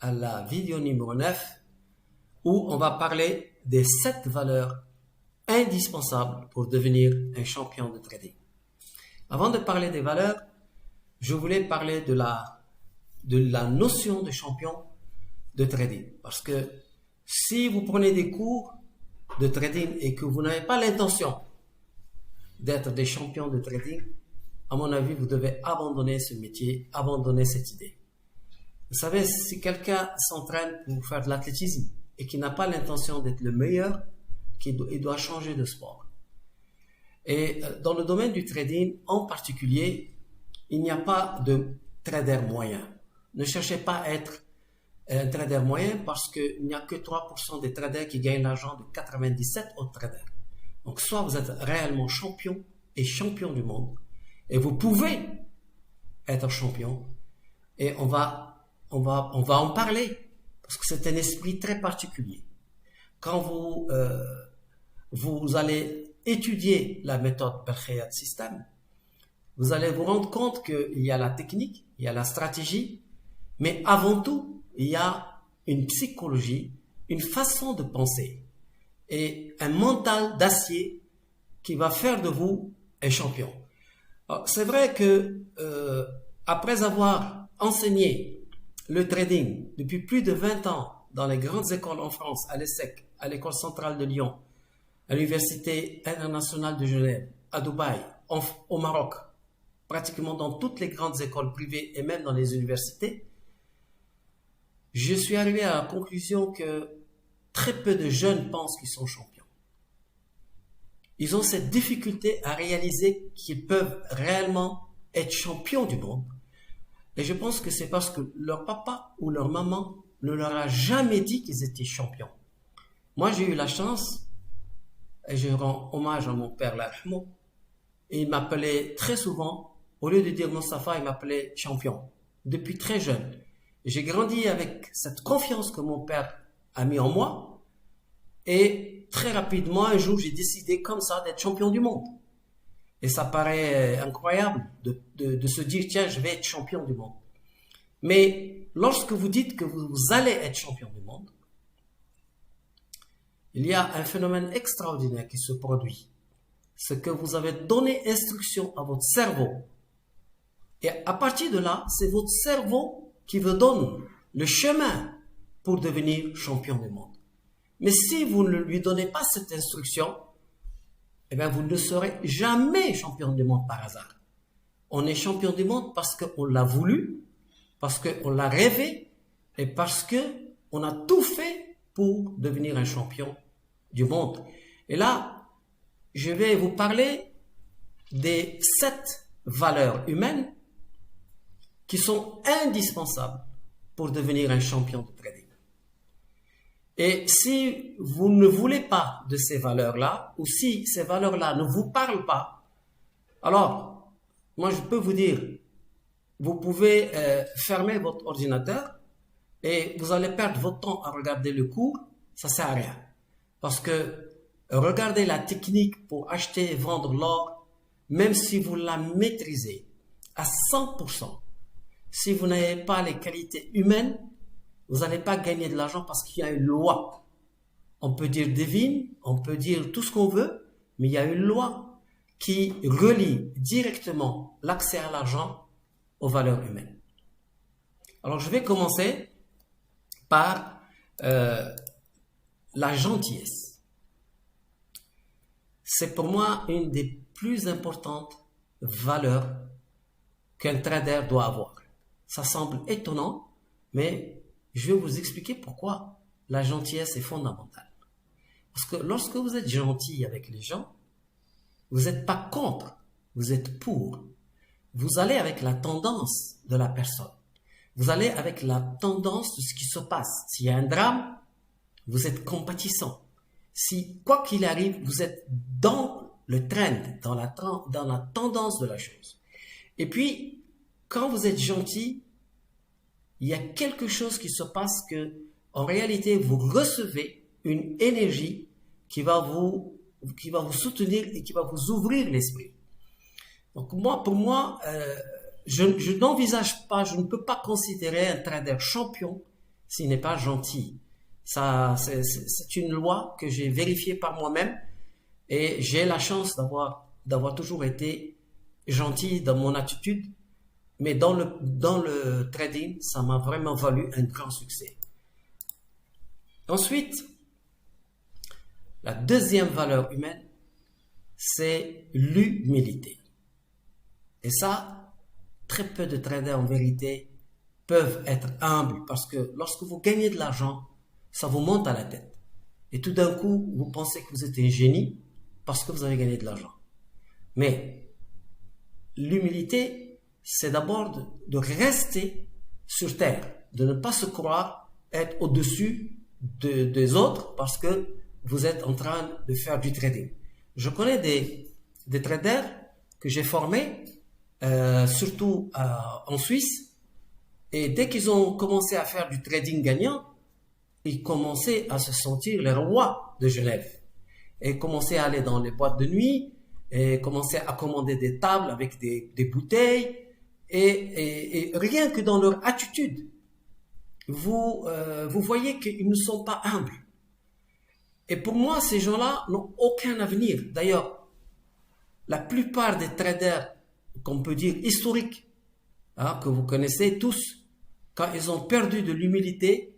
à la vidéo numéro 9 où on va parler des 7 valeurs indispensables pour devenir un champion de trading. Avant de parler des valeurs, je voulais parler de la notion de champion de trading. Parce que si vous prenez des cours de trading et que vous n'avez pas l'intention d'être des champions de trading, à mon avis, vous devez abandonner ce métier, abandonner cette idée. Vous savez, si quelqu'un s'entraîne pour faire de l'athlétisme et qui n'a pas l'intention d'être le meilleur, il doit changer de sport. Et dans le domaine du trading en particulier, il n'y a pas de trader moyen. Ne cherchez pas à être un trader moyen parce qu'il n'y a que 3% des traders qui gagnent l'argent de 97 autres traders. Donc soit vous êtes réellement champion et champion du monde, et vous pouvez être champion, et on va en parler, parce que c'est un esprit très particulier. Quand vous allez étudier la méthode Belkhayat System, vous allez vous rendre compte qu'il y a la technique, il y a la stratégie, mais avant tout, il y a une psychologie, une façon de penser et un mental d'acier qui va faire de vous un champion. C'est vrai que après avoir enseigné le trading depuis plus de 20 ans dans les grandes écoles en France, à l'ESSEC, à l'École centrale de Lyon, à l'Université internationale de Genève, à Dubaï, au Maroc, pratiquement dans toutes les grandes écoles privées et même dans les universités, je suis arrivé à la conclusion que très peu de jeunes pensent qu'ils sont champions. Ils ont cette difficulté à réaliser qu'ils peuvent réellement être champions du monde. Et je pense que c'est parce que leur papa ou leur maman ne leur a jamais dit qu'ils étaient champions. Moi, j'ai eu la chance, et je rends hommage à mon père, l'Arhmo, et il m'appelait très souvent, au lieu de dire Mostafa, il m'appelait champion, depuis très jeune. J'ai grandi avec cette confiance que mon père a mis en moi, et très rapidement, un jour, j'ai décidé comme ça d'être champion du monde. Et ça paraît incroyable de se dire, tiens, je vais être champion du monde. Mais lorsque vous dites que vous allez être champion du monde, il y a un phénomène extraordinaire qui se produit. C'est que vous avez donné instruction à votre cerveau. Et à partir de là, c'est votre cerveau qui vous donne le chemin pour devenir champion du monde. Mais si vous ne lui donnez pas cette instruction, eh bien vous ne serez jamais champion du monde par hasard. On est champion du monde parce qu'on l'a voulu, parce qu'on l'a rêvé et parce qu'on a tout fait pour devenir un champion du monde. Et là, je vais vous parler des 7 valeurs humaines qui sont indispensables pour devenir un champion de trading. Et si vous ne voulez pas de ces valeurs-là, ou si ces valeurs-là ne vous parlent pas, alors, moi je peux vous dire, vous pouvez fermer votre ordinateur et vous allez perdre votre temps à regarder le cours, ça sert à rien. Parce que regarder la technique pour acheter et vendre l'or, même si vous la maîtrisez à 100%, si vous n'avez pas les qualités humaines, vous n'allez pas gagner de l'argent parce qu'il y a une loi. On peut dire divine, on peut dire tout ce qu'on veut, mais il y a une loi qui relie directement l'accès à l'argent aux valeurs humaines. Alors je vais commencer par la gentillesse. C'est pour moi une des plus importantes valeurs qu'un trader doit avoir. Ça semble étonnant, mais je vais vous expliquer pourquoi la gentillesse est fondamentale. Parce que lorsque vous êtes gentil avec les gens, vous n'êtes pas contre, vous êtes pour. Vous allez avec la tendance de la personne. Vous allez avec la tendance de ce qui se passe. S'il y a un drame, vous êtes compatissant. Si, quoi qu'il arrive, vous êtes dans le trend, dans la tendance de la chose. Et puis, quand vous êtes gentil, il y a quelque chose qui se passe que, en réalité, vous recevez une énergie qui va vous soutenir et qui va vous ouvrir l'esprit. Donc pour moi, je n'envisage pas, je ne peux pas considérer un trader champion s'il n'est pas gentil. Ça, c'est une loi que j'ai vérifiée par moi-même et j'ai la chance d'avoir toujours été gentil dans mon attitude, mais dans le trading, ça m'a vraiment valu un grand succès. Ensuite, la deuxième valeur humaine, c'est l'humilité. Et ça, très peu de traders en vérité peuvent être humbles parce que lorsque vous gagnez de l'argent, ça vous monte à la tête. Et tout d'un coup, vous pensez que vous êtes un génie parce que vous avez gagné de l'argent. Mais l'humilité, c'est d'abord de rester sur terre, de ne pas se croire être au-dessus des autres parce que vous êtes en train de faire du trading. Je connais des traders que j'ai formés, surtout en Suisse, et dès qu'ils ont commencé à faire du trading gagnant, ils commençaient à se sentir les rois de Genève et commençaient à aller dans les boîtes de nuit et commençaient à commander des tables avec des bouteilles et rien que dans leur attitude, vous voyez qu'ils ne sont pas humbles. Et pour moi, ces gens-là n'ont aucun avenir. D'ailleurs, la plupart des traders, qu'on peut dire historiques, que vous connaissez tous, quand ils ont perdu de l'humilité,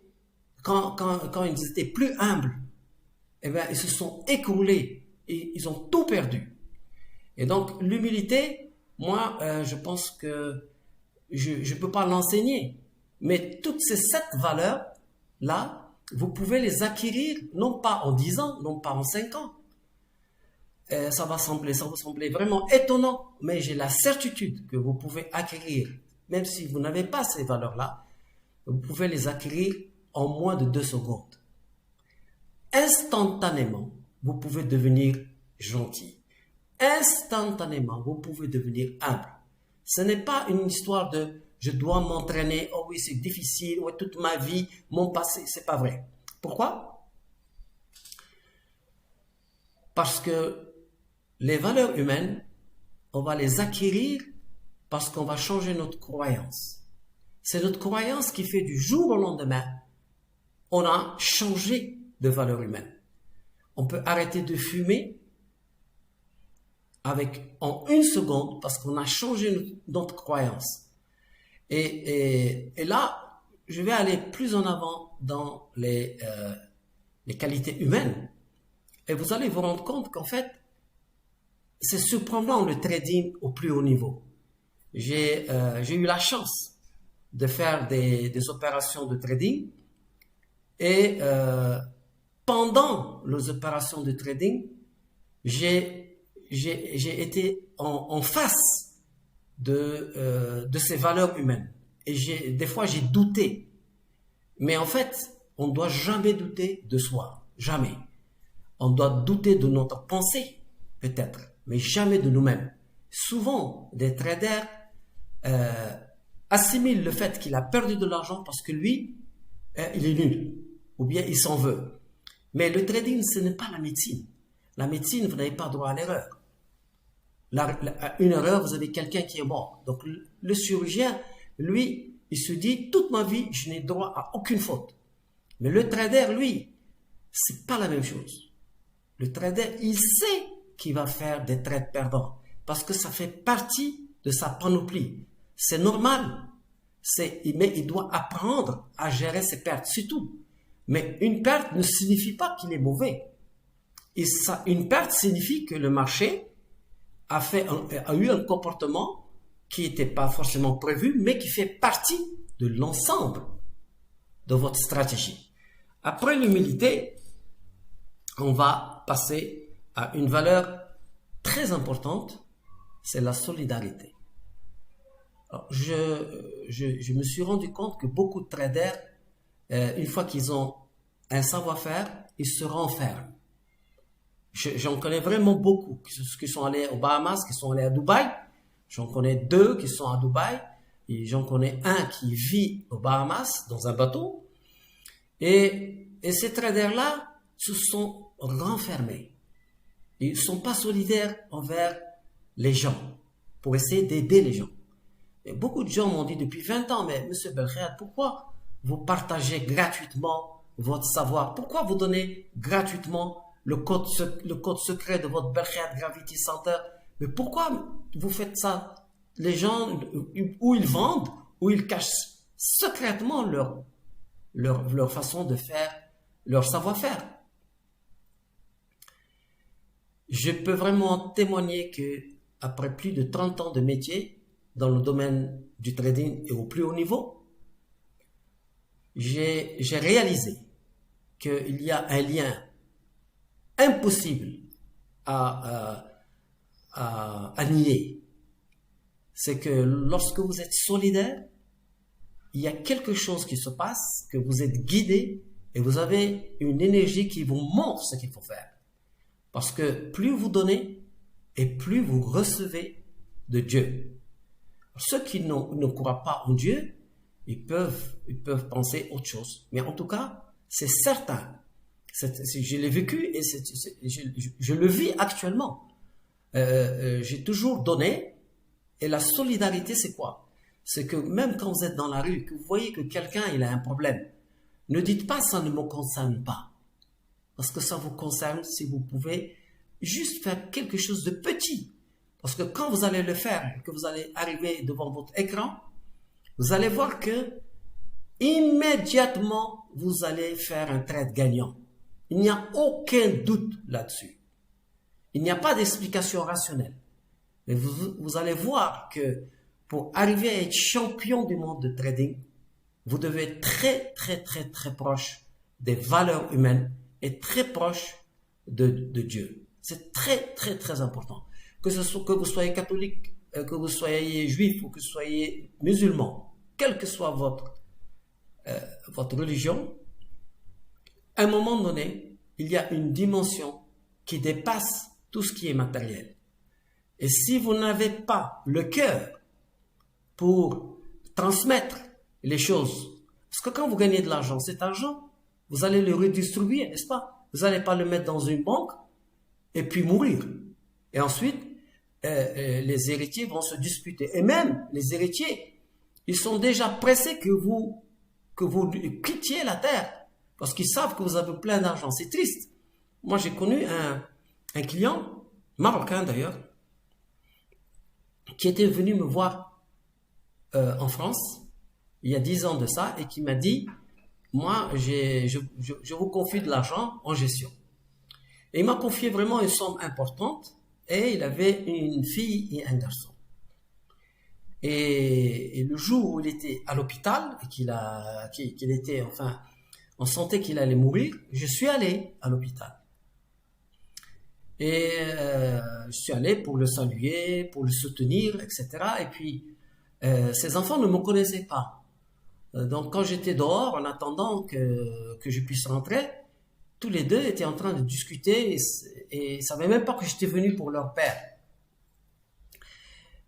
quand ils étaient plus humbles, eh bien, ils se sont écroulés et ils ont tout perdu. Et donc, l'humilité, moi, je pense que je ne peux pas l'enseigner. Mais toutes ces 7 valeurs-là, vous pouvez les acquérir, non pas en 10 ans, non pas en 5 ans. Ça va vous sembler vraiment étonnant, mais j'ai la certitude que vous pouvez acquérir, même si vous n'avez pas ces valeurs-là, vous pouvez les acquérir en moins de 2 secondes. Instantanément, vous pouvez devenir gentil. Instantanément, vous pouvez devenir humble. Ce n'est pas une histoire de je dois m'entraîner, oh oui, c'est difficile, ouais, toute ma vie, mon passé, c'est pas vrai. Pourquoi? Parce que les valeurs humaines, on va les acquérir parce qu'on va changer notre croyance. C'est notre croyance qui fait du jour au lendemain, on a changé de valeur humaine. On peut arrêter de fumer en 1 seconde parce qu'on a changé notre croyance. Et là, je vais aller plus en avant dans les qualités humaines. Et vous allez vous rendre compte qu'en fait, c'est surprenant le trading au plus haut niveau. J'ai eu la chance de faire des opérations de trading et pendant les opérations de trading, j'ai été en face de ces valeurs humaines. Et des fois, j'ai douté. Mais en fait, on ne doit jamais douter de soi. Jamais. On doit douter de notre pensée, peut-être, mais jamais de nous-mêmes. Souvent, des traders assimilent le fait qu'il a perdu de l'argent parce que lui, il est nul. Ou bien il s'en veut. Mais le trading, ce n'est pas la médecine. La médecine, vous n'avez pas droit à l'erreur. Une erreur, vous avez quelqu'un qui est mort. Donc, le chirurgien, lui, il se dit, toute ma vie, je n'ai droit à aucune faute. Mais le trader, lui, c'est pas la même chose. Le trader, il sait qu'il va faire des trades perdants parce que ça fait partie de sa panoplie. C'est normal. Mais il doit apprendre à gérer ses pertes, c'est tout. Mais une perte ne signifie pas qu'il est mauvais. Une perte signifie que le marché a eu un comportement qui n'était pas forcément prévu, mais qui fait partie de l'ensemble de votre stratégie. Après l'humilité, on va passer à une valeur très importante, c'est la solidarité. Alors, je me suis rendu compte que beaucoup de traders, une fois qu'ils ont un savoir-faire, ils se renferment. J'en connais vraiment beaucoup qui sont allés aux Bahamas, qui sont allés à Dubaï. J'en connais 2 qui sont à Dubaï. Et j'en connais un qui vit aux Bahamas dans un bateau. Et ces traders-là se sont renfermés. Ils ne sont pas solidaires envers les gens pour essayer d'aider les gens. Et beaucoup de gens m'ont dit depuis 20 ans, mais Monsieur Belkhead, pourquoi vous partagez gratuitement votre savoir? Pourquoi vous donnez gratuitement le code secret de votre Berkshire Gravity Center? Mais pourquoi vous faites ça? Les gens, où ils vendent, où ils cachent secrètement leur façon de faire, leur savoir-faire. Je peux vraiment témoigner que après plus de 30 ans de métier dans le domaine du trading et au plus haut niveau, j'ai réalisé qu'il y a un lien impossible à nier. C'est que lorsque vous êtes solidaire, il y a quelque chose qui se passe, que vous êtes guidé et vous avez une énergie qui vous montre ce qu'il faut faire. Parce que plus vous donnez et plus vous recevez de Dieu. Ceux qui ne croient pas en Dieu, ils peuvent penser autre chose. Mais en tout cas, c'est certain. Je l'ai vécu et je le vis actuellement. J'ai toujours donné. Et la solidarité, c'est quoi? C'est que même quand vous êtes dans la rue, que vous voyez que quelqu'un il a un problème, ne dites pas ça ne me concerne pas. Parce que ça vous concerne si vous pouvez juste faire quelque chose de petit. Parce que quand vous allez le faire, que vous allez arriver devant votre écran, vous allez voir que immédiatement, vous allez faire un trade gagnant. Il n'y a aucun doute là-dessus. Il n'y a pas d'explication rationnelle. Mais vous allez voir que pour arriver à être champion du monde de trading, vous devez être très, très, très, très proche des valeurs humaines et très proche de Dieu. C'est très, très, très important. Que vous soyez catholique, que vous soyez juif ou que vous soyez musulman, quelle que soit votre religion, à un moment donné, il y a une dimension qui dépasse tout ce qui est matériel. Et si vous n'avez pas le cœur pour transmettre les choses, parce que quand vous gagnez de l'argent, cet argent, vous allez le redistribuer, n'est-ce pas? Vous n'allez pas le mettre dans une banque et puis mourir. Et ensuite, les héritiers vont se disputer. Et même les héritiers, ils sont déjà pressés que vous quittiez la terre parce qu'ils savent que vous avez plein d'argent. C'est triste. Moi, j'ai connu un client, marocain d'ailleurs, qui était venu me voir en France il y a 10 ans de ça et qui m'a dit « Moi, je vous confie de l'argent en gestion. » Et il m'a confié vraiment une somme importante et il avait une fille et un garçon. Et le jour où il était à l'hôpital et qu'il était, enfin, on sentait qu'il allait mourir, je suis allé à l'hôpital. Et je suis allé pour le saluer, pour le soutenir, etc. Et puis, ses enfants ne me connaissaient pas. Donc, quand j'étais dehors, en attendant que je puisse rentrer, tous les deux étaient en train de discuter et ne savaient même pas que j'étais venu pour leur père.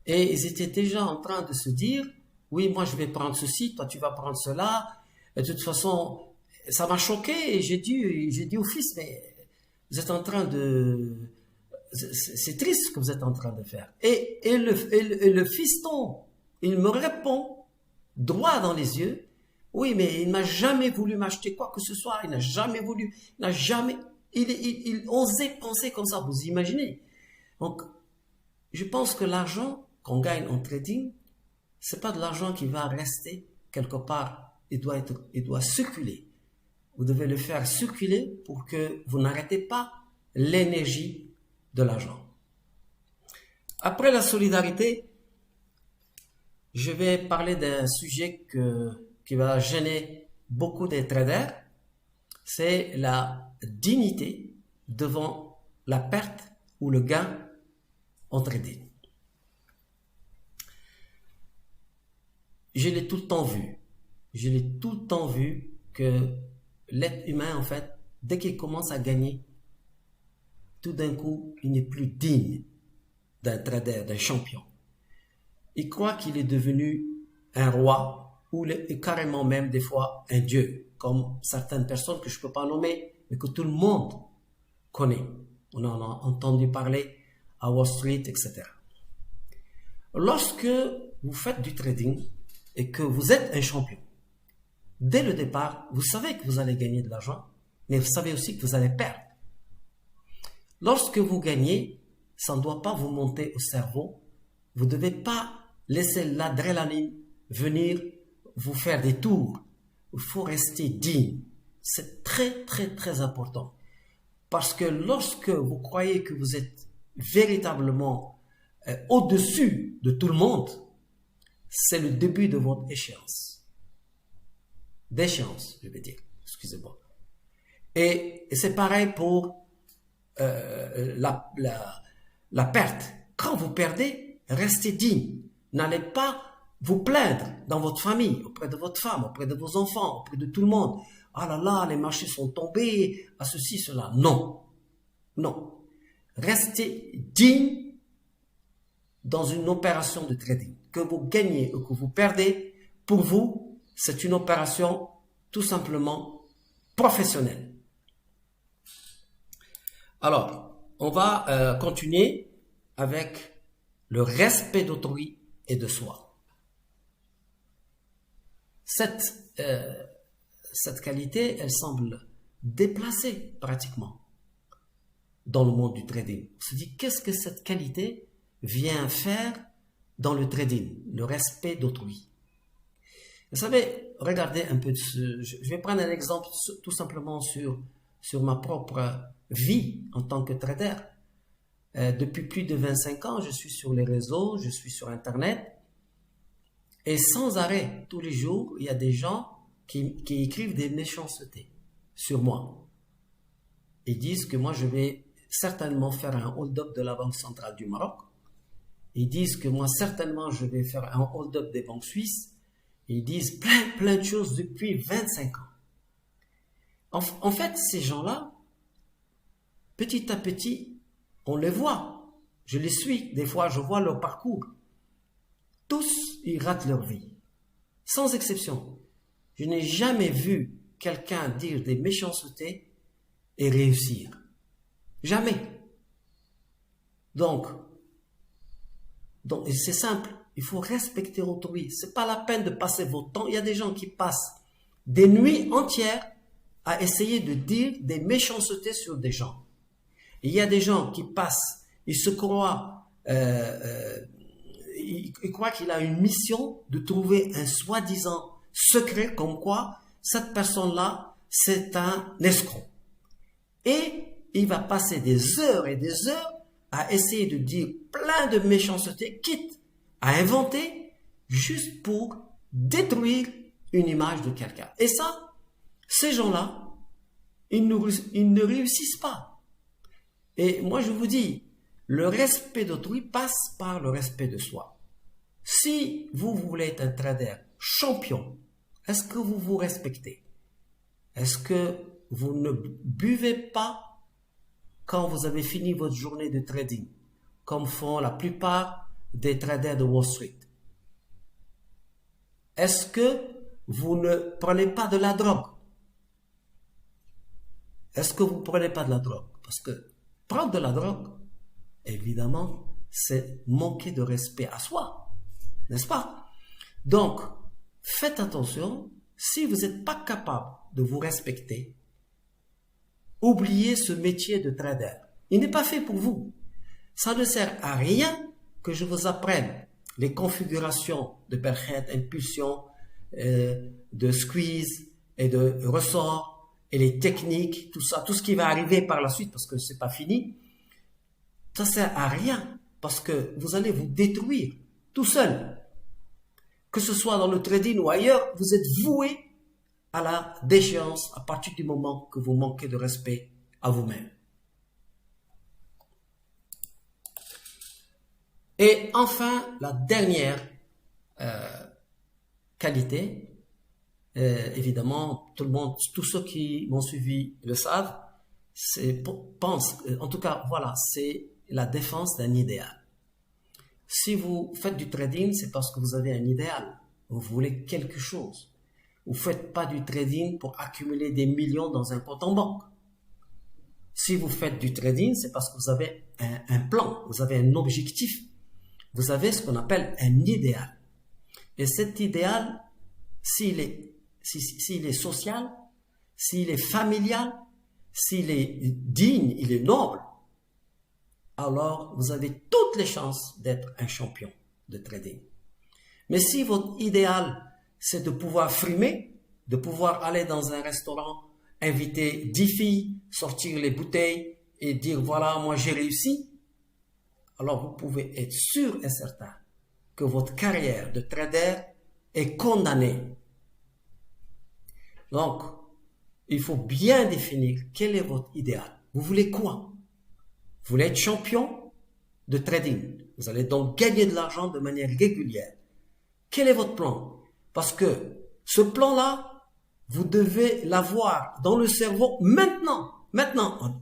Et ils étaient déjà en train de se dire, oui, moi je vais prendre ceci, toi tu vas prendre cela. Et de toute façon, ça m'a choqué et j'ai dit au fils, mais vous êtes en train de... C'est triste ce que vous êtes en train de faire. Et le fiston, il me répond droit dans les yeux, oui, mais il n'a jamais voulu m'acheter quoi que ce soit, il n'a jamais voulu, il osait penser comme ça, vous imaginez. Donc, je pense que l'argent qu'on gagne en trading, c'est pas de l'argent qui va rester quelque part, il doit circuler. Vous devez le faire circuler pour que vous n'arrêtez pas l'énergie de l'argent. Après la solidarité, je vais parler d'un sujet qui va gêner beaucoup des traders, c'est la dignité devant la perte ou le gain en trading. Je l'ai tout le temps vu que l'être humain, en fait, dès qu'il commence à gagner, tout d'un coup, il n'est plus digne d'un trader, d'un champion. Il croit qu'il est devenu un roi ou carrément même des fois un dieu, comme certaines personnes que je ne peux pas nommer, mais que tout le monde connaît. On en a entendu parler à Wall Street, etc. Lorsque vous faites du trading et que vous êtes un champion, dès le départ, vous savez que vous allez gagner de l'argent, mais vous savez aussi que vous allez perdre. Lorsque vous gagnez, ça ne doit pas vous monter au cerveau. Vous ne devez pas laisser l'adrénaline venir vous faire des tours. Il faut rester digne. C'est très, très, très important. Parce que lorsque vous croyez que vous êtes véritablement au-dessus de tout le monde, c'est le début de votre échéance. D'échéance, je vais dire. Excusez-moi. Et c'est pareil pour la perte. Quand vous perdez, restez digne. N'allez pas vous plaindre dans votre famille, auprès de votre femme, auprès de vos enfants, auprès de tout le monde. Ah là là, les marchés sont tombés, à ceci, cela. Non. Non. Restez digne dans une opération de trading. Que vous gagnez ou que vous perdez, pour vous, c'est une opération tout simplement professionnelle. Alors, on va continuer avec le respect d'autrui et de soi. Cette qualité, elle semble déplacée pratiquement dans le monde du trading. On se dit, qu'est-ce que cette qualité vient faire dans le trading? Le respect d'autrui. Vous savez, regardez un peu, je vais prendre un exemple tout simplement sur ma propre vie en tant que trader. Depuis plus de 25 ans, je suis sur les réseaux, je suis sur Internet. Et sans arrêt, tous les jours, il y a des gens qui écrivent des méchancetés sur moi. Ils disent que moi, je vais certainement faire un hold-up de la Banque centrale du Maroc. Ils disent que moi, certainement, je vais faire un hold-up des banques suisses. Ils disent plein de choses depuis 25 ans. En fait, ces gens-là, petit à petit, on les voit. Je les suis. Des fois, je vois leur parcours. Tous, ils ratent leur vie. Sans exception. Je n'ai jamais vu quelqu'un dire des méchancetés et réussir. Jamais. Donc c'est simple. Il faut respecter autrui. C'est pas la peine de passer votre temps. Il y a des gens qui passent des nuits entières à essayer de dire des méchancetés sur des gens. Et il y a des gens qui passent, ils se croient, il croit qu'il a une mission de trouver un soi-disant secret comme quoi cette personne-là, c'est un escroc. Et il va passer des heures et des heures à essayer de dire plein de méchancetés, quitte à inventer juste pour détruire une image de quelqu'un. Et ça, ces gens-là, ils ne réussissent pas. Et moi, je vous dis, le respect d'autrui passe par le respect de soi. Si vous voulez être un trader champion, est-ce que vous vous respectez? Est-ce que vous ne buvez pas quand vous avez fini votre journée de trading, comme font la plupart des traders de Wall Street? Est-ce que vous ne prenez pas de la drogue? Est-ce que vous ne prenez pas de la drogue? Parce que prendre de la drogue, évidemment, c'est manquer de respect à soi. N'est-ce pas? Donc, faites attention, si vous n'êtes pas capable de vous respecter, oubliez ce métier de trader. Il n'est pas fait pour vous. Ça ne sert à rien que je vous apprenne les configurations de Berkhet, impulsion, de squeeze et de ressort, et les techniques, tout ça, tout ce qui va arriver par la suite, parce que c'est pas fini. Ça sert à rien, parce que vous allez vous détruire tout seul. Que ce soit dans le trading ou ailleurs, vous êtes voué à la déchéance à partir du moment que vous manquez de respect à vous-même. Et enfin, la dernière qualité, évidemment, tout le monde, tous ceux qui m'ont suivi le savent, en tout cas, voilà, c'est la défense d'un idéal. Si vous faites du trading, c'est parce que vous avez un idéal. Vous voulez quelque chose. Vous ne faites pas du trading pour accumuler des millions dans un compte en banque. Si vous faites du trading, c'est parce que vous avez un plan, vous avez un objectif. Vous avez ce qu'on appelle un idéal. Et cet idéal, s'il est s'il est social, s'il est familial, s'il est digne, il est noble, alors vous avez toutes les chances d'être un champion de trading. Mais si votre idéal, c'est de pouvoir frimer, de pouvoir aller dans un restaurant, inviter 10 filles, sortir les bouteilles et dire voilà, moi j'ai réussi, alors vous pouvez être sûr et certain que votre carrière de trader est condamnée. Donc, il faut bien définir quel est votre idéal. Vous voulez quoi? Vous voulez être champion de trading. Vous allez donc gagner de l'argent de manière régulière. Quel est votre plan? Parce que ce plan-là, vous devez l'avoir dans le cerveau maintenant,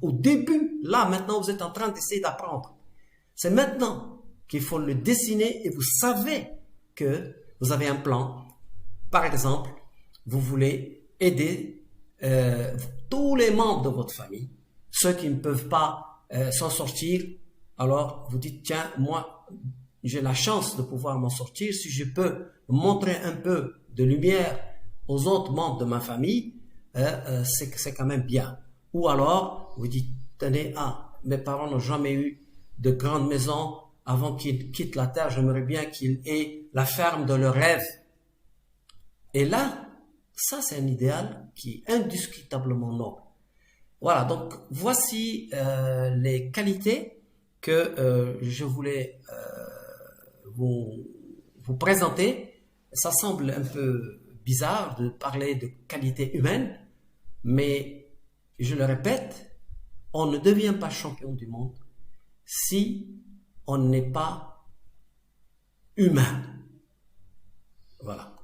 au début, là, maintenant, vous êtes en train d'essayer d'apprendre. C'est maintenant qu'il faut le dessiner et vous savez que vous avez un plan. Par exemple, vous voulez aider tous les membres de votre famille, ceux qui ne peuvent pas s'en sortir. Alors, vous dites, tiens, moi, j'ai la chance de pouvoir m'en sortir. Si je peux montrer un peu de lumière aux autres membres de ma famille, c'est quand même bien. Ou alors, vous dites, tenez, mes parents n'ont jamais eu de grande maison. Avant qu'ils quittent la terre, j'aimerais bien qu'ils aient la ferme de leur rêve. Et là, ça c'est un idéal qui est indiscutablement noble. Voilà, donc voici les qualités que je voulais vous présenter. Ça semble un peu bizarre de parler de qualité humaine, mais je le répète, on ne devient pas champion du monde si on n'est pas humain. Voilà.